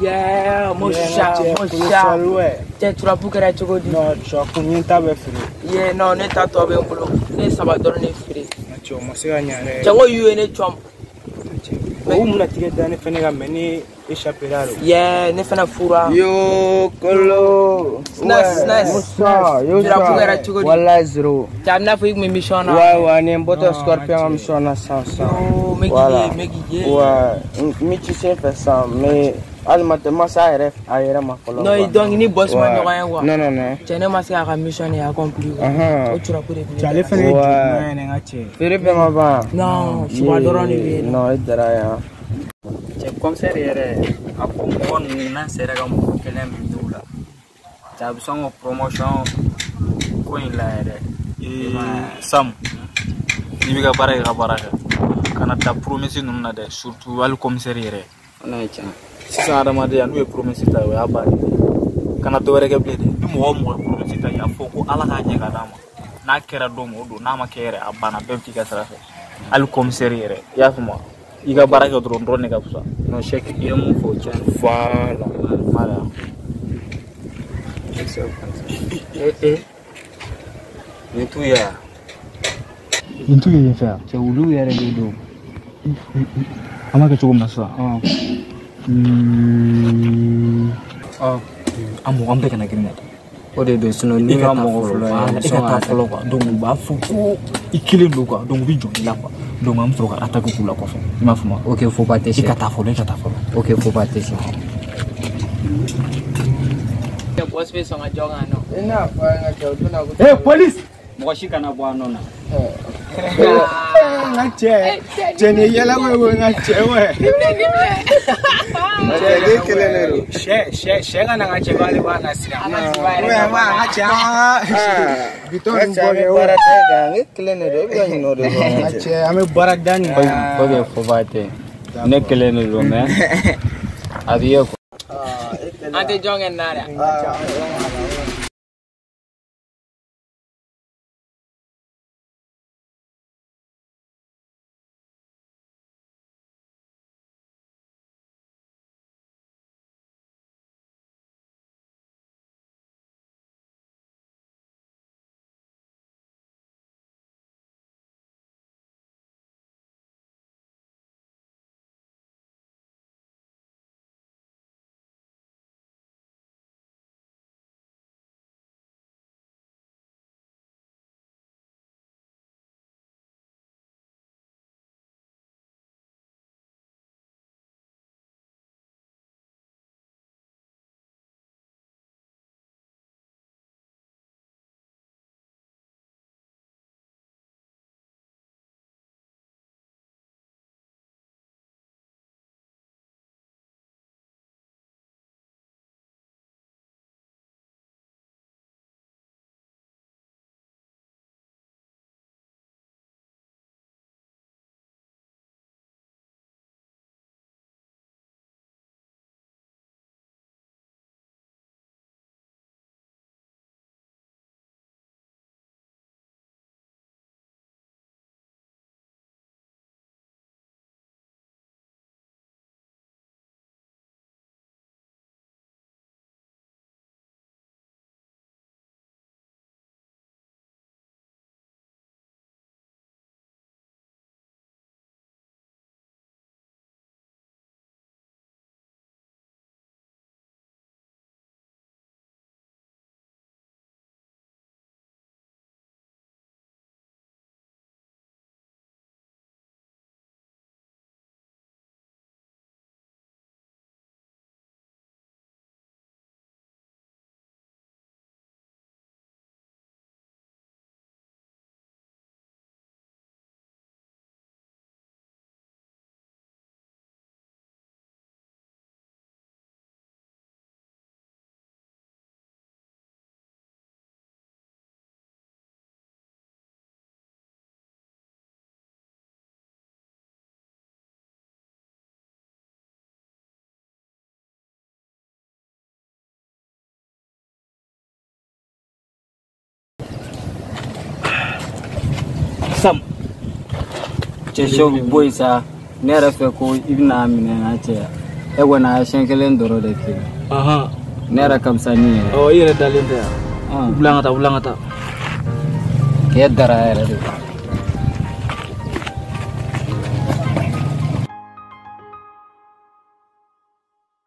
Yeah, Mosha. Tu vas pour que tu aies non, tu as combien de temps de free? Yeah, non, ne t'as pas bien boulot. Ne ça va donner free. Tu as commencé à gagner. Tu as eu une chum. Où mon tigre d'année fait nga meni échapper là. Yeah, ne fait na fura. Yo, Kolo. Nice. Musa, yo sa. Wala zero. Tu as na fait une mission na. Ouais, ne mboto scorpion mission na sansa. Oh, megi. Ouais, mi tu sais faire ça, mais almatement ça aère ma follow. Non, donc ni boss man rien quoi. Non. Tu n'as pas fait la mission et accompli. Tu as pour Tu allais faire ouais. Fere be ma ba. Non, je vais dormir. Non, idara C'est comme ça yere akon na sera comme kelem dula. Ta besoin promotion ko in la yere. Sam. Ni biga baraka. Kana ta promesse non na de surtout al commissaire yere. On a tiens. Si ça ramade ya nous promesse ta ya ba. Kana to reke blede. Mo promesse ta ya foko ala ka nyega dama. Na kera domo do na ma kere abana bemti ka sara. Al commissaire yere. Ya fuma. Iga baraka drone ne kapsa no check yemu fo chan voilà mala Itu ya fa cha ulu ya redo ama ke chugum nasa amu ambe kana kirina ode do suno ni ga mo ka folo kwa donc ba fo ko ikile ndo kwa donc bi joni la kwa donc am so ka attaque kula ko fa ma fuma OK faut pas tester ka ta folo OK faut pas tester Ya boss be so ngajonga no. ina fa nga chaudu na eh police mo shika na bwana na ngache jeni yela wewe ngache we Ade kelelero she kana ngache bale bana sira wewe ma ngache biton boge wara tega kelelero bi no do ngache ame baradani boge fobate ne kelelero me abiyo Ante jongen nara. Sam che show boy sa nera fe ko ibna amina na che e wana shen kelen doro de ki ne yɛrɛ kamisa ni i yɛrɛ dalen tɛ yan. Wulangata ke dara yɛrɛ de